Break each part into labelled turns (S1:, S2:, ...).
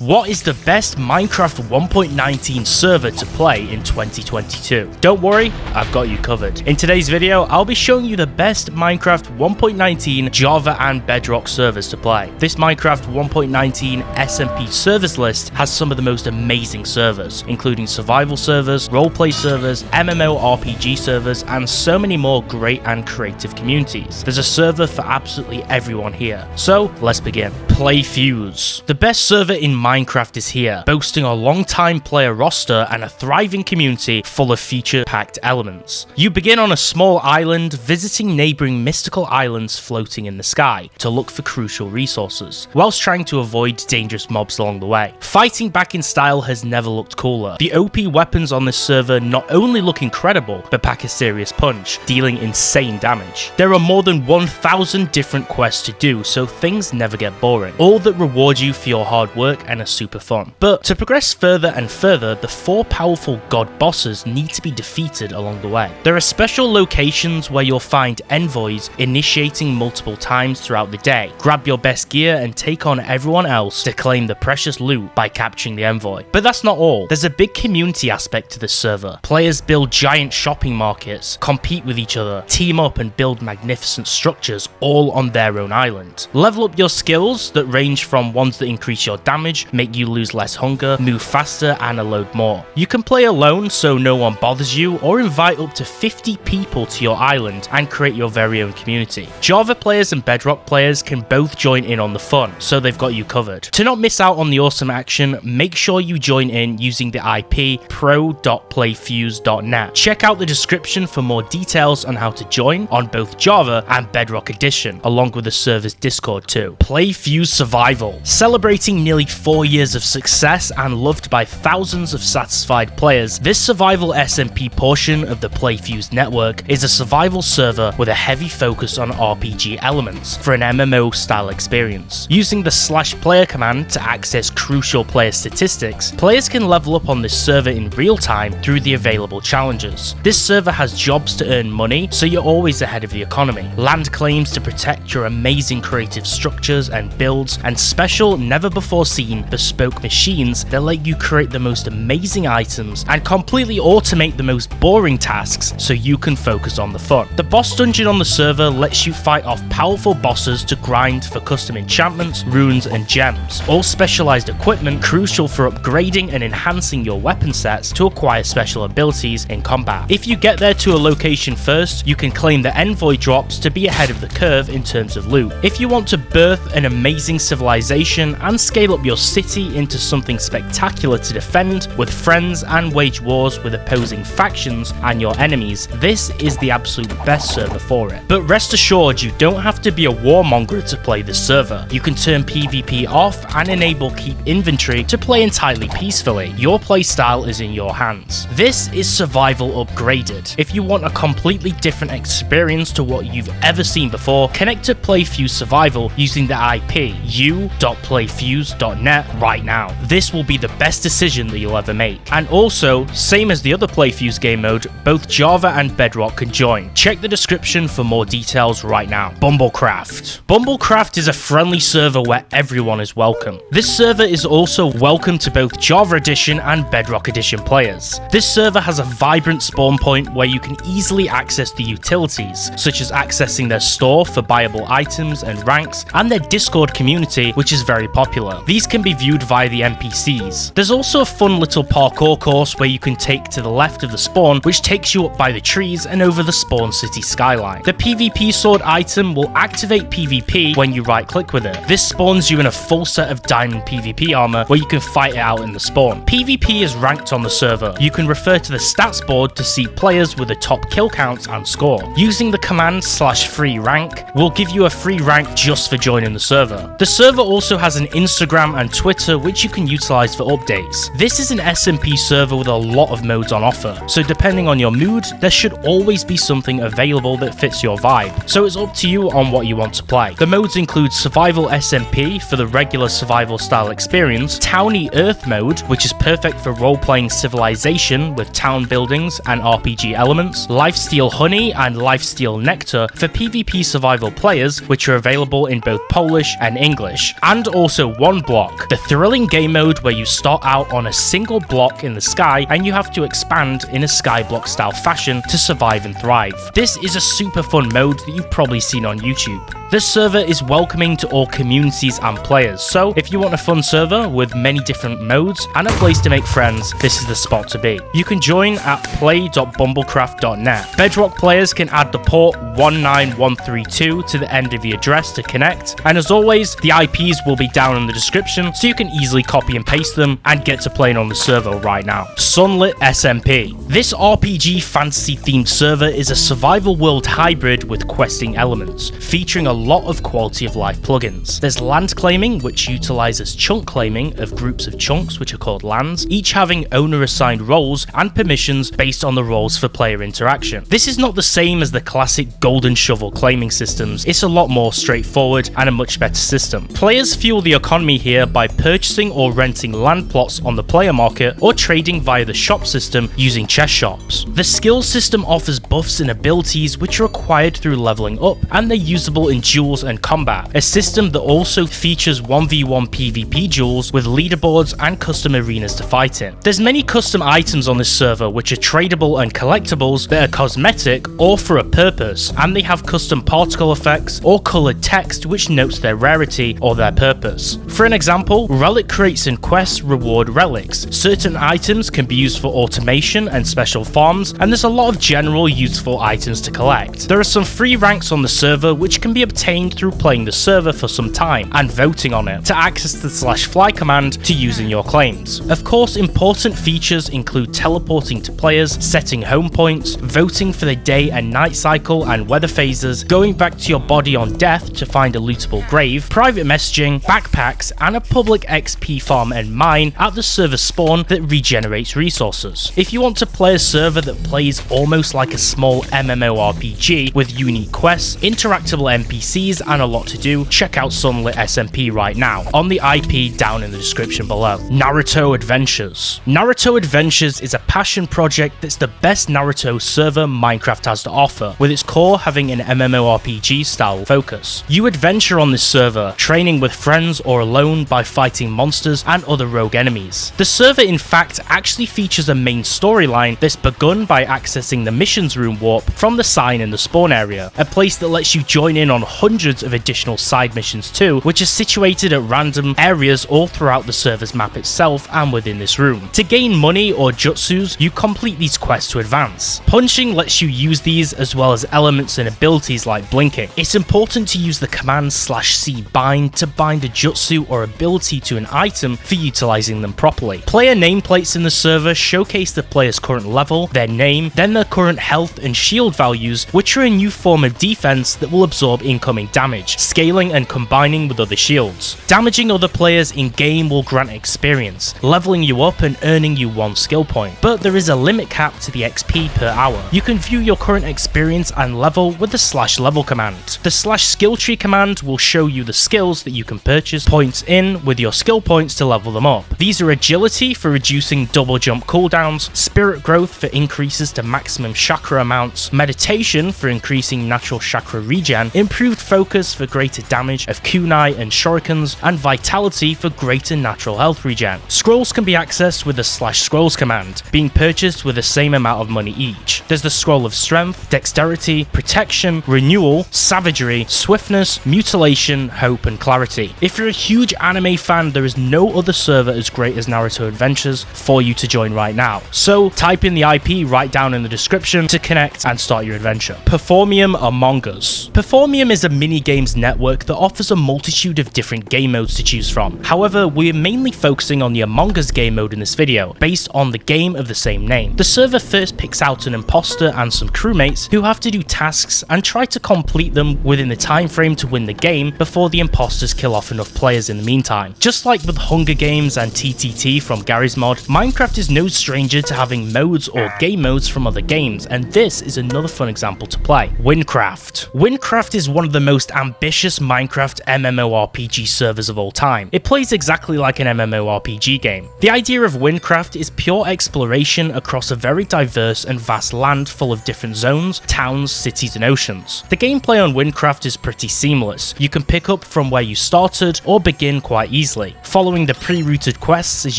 S1: What is the best Minecraft 1.19 server to play in 2022? Don't worry, I've got you covered. In today's video, I'll be showing you the best Minecraft 1.19 Java and Bedrock servers to play. This Minecraft 1.19 SMP servers list has some of the most amazing servers, including survival servers, roleplay servers, MMORPG servers, and so many more great and creative communities. There's a server for absolutely everyone here. So, let's begin. PlayFuse. The best server in Minecraft is here, boasting a long-time player roster and a thriving community full of feature-packed elements. You begin on a small island, visiting neighbouring mystical islands floating in the sky to look for crucial resources, whilst trying to avoid dangerous mobs along the way. Fighting back in style has never looked cooler. The OP weapons on this server not only look incredible, but pack a serious punch, dealing insane damage. There are more than 1,000 different quests to do, so things never get boring, all that reward you for your hard work and are super fun. But to progress further and further, the 4 powerful god bosses need to be defeated along the way. There are special locations where you'll find envoys initiating multiple times throughout the day. Grab your best gear and take on everyone else to claim the precious loot by capturing the envoy. But that's not all. There's a big community aspect to this server. Players build giant shopping markets, compete with each other, team up and build magnificent structures all on their own island. Level up your skills that range from ones that increase your damage, make you lose less hunger, move faster, and a load more. You can play alone so no one bothers you, or invite up to 50 people to your island and create your very own community. Java players and Bedrock players can both join in on the fun, so they've got you covered. To not miss out on the awesome action, make sure you join in using the IP pro.playfuse.net. Check out the description for more details on how to join on both Java and Bedrock Edition, along with the server's Discord too. PlayFuse Survival. Celebrating nearly 4 years of success and loved by thousands of satisfied players, this survival SMP portion of the PlayFuse network is a survival server with a heavy focus on RPG elements for an MMO style experience. Using the /player command to access crucial player statistics, players can level up on this server in real time through the available challenges. This server has jobs to earn money, so you're always ahead of the economy, land claims to protect your amazing creative structures and builds, and special never before seen bespoke machines that let you create the most amazing items and completely automate the most boring tasks so you can focus on the fun. The boss dungeon on the server lets you fight off powerful bosses to grind for custom enchantments, runes, and gems, all specialized equipment crucial for upgrading and enhancing your weapon sets to acquire special abilities in combat. If you get there to a location first, you can claim the envoy drops to be ahead of the curve in terms of loot. If you want to birth an amazing civilization and scale up your city into something spectacular to defend with friends and wage wars with opposing factions and your enemies, this is the absolute best server for it. But rest assured, you don't have to be a warmonger to play this server. You can turn PvP off and enable keep inventory to play entirely peacefully. Your playstyle is in your hands. This is survival upgraded. If you want a completely different experience to what you've ever seen before, connect to PlayFuse Survival using the IP u.playfuse.net right now. This will be the best decision that you'll ever make. And also, same as the other PlayFuse game mode, both Java and Bedrock can join. Check the description for more details right now. BumbleCraft. BumbleCraft is a friendly server where everyone is welcome. This server is also welcome to both Java Edition and Bedrock Edition players. This server has a vibrant spawn point where you can easily access the utilities, such as accessing their store for buyable items and ranks, and their Discord community, which is very popular. These can be viewed via the NPCs. There's also a fun little parkour course where you can take to the left of the spawn, which takes you up by the trees and over the spawn city skyline. The PvP sword item will activate PvP when you right click with it. This spawns you in a full set of diamond PvP armor where you can fight it out in the spawn. PvP is ranked on the server. You can refer to the stats board to see players with the top kill counts and score. Using the command /free rank will give you a free rank just for joining the server. The server also has an Instagram and Twitter which you can utilize for updates. This is an SMP server with a lot of modes on offer, so depending on your mood, there should always be something available that fits your vibe, so it's up to you on what you want to play. The modes include Survival SMP for the regular survival style experience, Towny Earth mode, which is perfect for role-playing civilization with town buildings and RPG elements, Lifesteal Honey and Lifesteal Nectar for PvP survival players, which are available in both Polish and and English, and also One Block, the thrilling game mode where you start out on a single block in the sky and you have to expand in a Skyblock style fashion to survive and thrive. This is a super fun mode that you've probably seen on YouTube. This server is welcoming to all communities and players, so if you want a fun server with many different modes and a place to make friends, this is the spot to be. You can join at play.bumblecraft.net. Bedrock players can add the port 19132 to the end of the address to connect, and as always, the IPs will be down in the description so you can easily copy and paste them and get to playing on the server right now. SunlitSMP. This RPG fantasy themed server is a survival world hybrid with questing elements, featuring a lot of quality of life plugins. There's land claiming, which utilizes chunk claiming of groups of chunks which are called lands, each having owner assigned roles and permissions based on the roles for player interaction. This is not the same as the classic golden shovel claiming systems, it's a lot more straightforward and a much better system. Players fuel the economy here by purchasing or renting land plots on the player market or trading via the shop system using chest shops. The skills system offers buffs and abilities which are acquired through leveling up, and they're usable in duels and combat, a system that also features 1v1 PvP duels with leaderboards and custom arenas to fight in. There's many custom items on this server which are tradable and collectibles that are cosmetic or for a purpose, and they have custom particle effects or coloured text which notes their rarity or their purpose. For an example, relic crates and quests reward relics. Certain items can be used for automation and special farms, and there's a lot of general useful items to collect. There are some free ranks on the server which can be obtained through playing the server for some time and voting on it to access the /fly command to use in your claims. Of course, important features include teleporting to players, setting home points, voting for the day and night cycle and weather phases, going back to your body on death to find a lootable grave, private messaging, backpacks, and a public XP farm and mine at the server spawn that regenerates resources. If you want to play a server that plays almost like a small MMORPG with unique quests, interactable NPCs, and a lot to do, check out SunlitSMP right now on the IP down in the description below. Naruto Adventures. Naruto Adventures is a passion project that's the best Naruto server Minecraft has to offer, with its core having an MMORPG style focus. You adventure on this server, training with friends or alone by fighting monsters and other rogue enemies. The server in fact actually features a main storyline that's begun by accessing the missions room warp from the sign in the spawn area, a place that lets you join in on hundreds of additional side missions too, which are situated at random areas all throughout the server's map itself and within this room. To gain money or jutsus, you complete these quests to advance. Punching lets you use these as well as elements and abilities like blinking. It's important to use the command /C bind to bind a jutsu or ability to an item for utilizing them properly. Player nameplates in the server showcase the player's current level, their name, then their current health and shield values, which are a new form of defense that will absorb incoming damage, scaling and combining with other shields. Damaging other players in game will grant experience, leveling you up and earning you 1 skill point, but there is a limit cap to the XP per hour. You can view your current experience and level with the /level command. The /skill tree command will show you the skills that you can purchase points in with your skill points to level them up. These are agility for reducing double jump cooldowns, spirit growth for increases to maximum chakra amounts, meditation for increasing natural chakra regen, improved focus for greater damage of kunai and shurikens, and vitality for greater natural health regen. Scrolls can be accessed with the /scrolls command, being purchased with the same amount of money each. There's the scroll of strength, dexterity, protection, renewal, savagery, swiftness, mutilation, hope, and clarity. If you're a huge anime fan, there is no other server as great as Naruto Adventures for you to join right now. So type in the IP right down in the description to connect and start your adventure. Performium Among Us. Performium is a mini games network that offers a multitude of different game modes to choose from. However, we're mainly focusing on the Among Us game mode in this video, based on the game of the same name. The server first picks out an imposter and some crewmates who have to do tasks and try to complete them within the time frame to win the game before the imposters kill off enough players in the meantime. Just like with Hunger Games and TTT from Gary's mod, Minecraft is no stranger to having modes or game modes from other games, and this is another fun example to play. WynnCraft. WynnCraft is one of the most ambitious Minecraft MMORPG servers of all time. It plays exactly like an MMORPG game. The idea of WynnCraft is pure exploration across a very diverse and vast land full of different zones, towns, cities, and oceans. The gameplay on WynnCraft is pretty seamless. You can pick up from where you started or begin quite easily, following the pre-routed quests as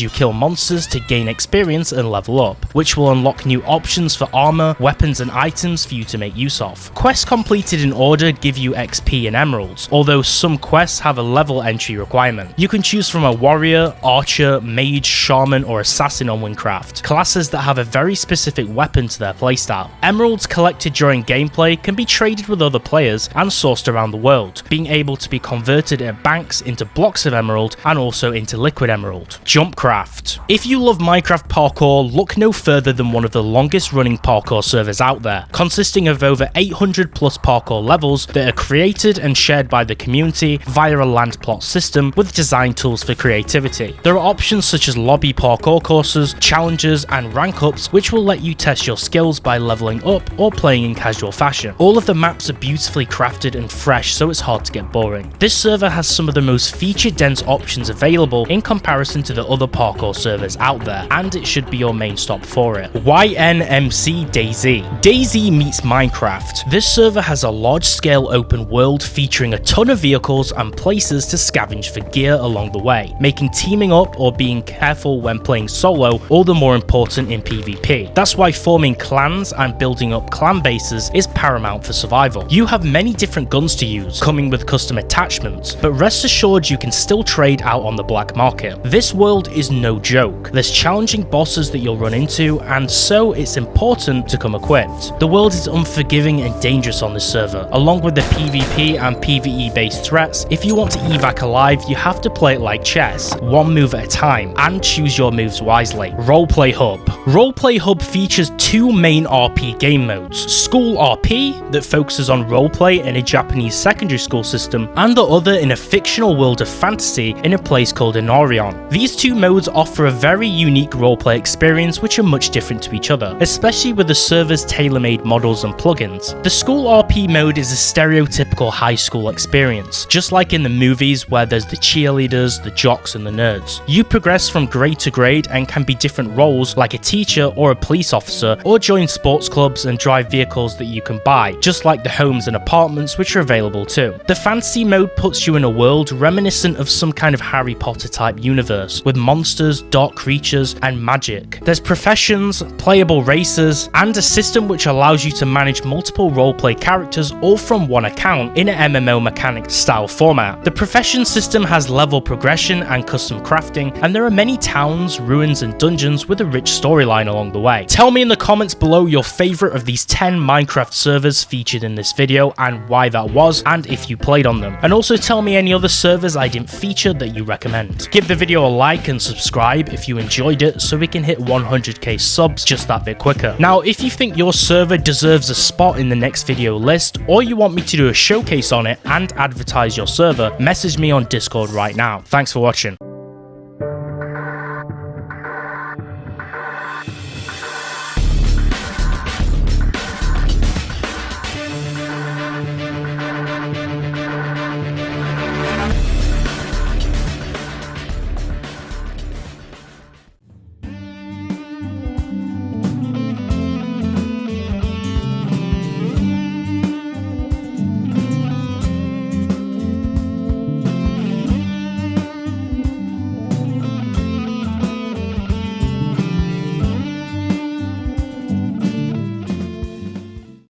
S1: you kill monsters to gain experience and level up, which will unlock new options for armor, weapons and items for you to make use of. Quests completed in order give you XP and emeralds, although some quests have a level entry requirement. You can choose from a warrior, archer, mage, shaman or assassin on WynnCraft, classes that have a very specific weapon to their playstyle. Emeralds collected during gameplay can be traded with other players and sourced around the world, being able to be converted at banks into blocks of emerald and also into liquid emerald. JumpCraft. If you love Minecraft parkour, look no further than one of the longest running parkour servers out there, consisting of over 800 plus parkour levels that are created and shared by the community via a land plot system with design tools for creativity. There are options such as lobby parkour courses, challenges and rank ups which will let you test your skills by leveling up or playing in casual fashion. All of the maps are beautifully crafted and fresh, so it's hard to get boring. This server has some of the most feature dense options available in comparison to the other parkour servers out there, and it should be your main stop for it. MC DayZ. DayZ meets Minecraft. This server has a large scale open world featuring a ton of vehicles and places to scavenge for gear along the way, making teaming up or being careful when playing solo all the more important in PvP. That's why forming clans and building up clan bases is paramount for survival. You have many different guns to use, coming with custom attachments, but rest assured you can still trade out on the black market. This world is no joke. There's challenging bosses that you'll run into, and so it's important to come equipped. The world is unforgiving and dangerous on this server, along with the PvP and PvE based threats. If you want to evac alive, you have to play it like chess, one move at a time, and choose your moves wisely. Roleplay Hub. Roleplay Hub features two main RP game modes: School RP, that focuses on roleplay in a Japanese secondary school system, and the other in a fictional world of fantasy in a place called Inarion. These two modes offer a very unique roleplay experience which are much different to each other, especially with the server's tailor-made models and plugins. The School RP mode is a stereotypical high school experience, just like in the movies where there's the cheerleaders, the jocks and the nerds. You progress from grade to grade and can be different roles like a teacher or a police officer, or join sports clubs and drive vehicles that you can buy, just like the homes and apartments which are available too. The fantasy mode puts you in a world reminiscent of some kind of Harry Potter type universe, with monsters, dark creatures and magic. There's professions, playable races, and a system which allows you to manage multiple roleplay characters all from one account in an MMO mechanic style format. The profession system has level progression and custom crafting, and there are many towns, ruins and dungeons with a rich storyline along the way. Tell me in the comments below your favorite of these 10 Minecraft servers featured in this video and why that was, and if you played on them. And also tell me any other servers I didn't feature that you recommend. Give the video a like and subscribe if you enjoyed it so we can hit 100k subs just that bit quicker. Now, if you think your server deserves a spot in the next video list, or you want me to do a showcase on it and advertise your server, message me on Discord right now. Thanks for watching.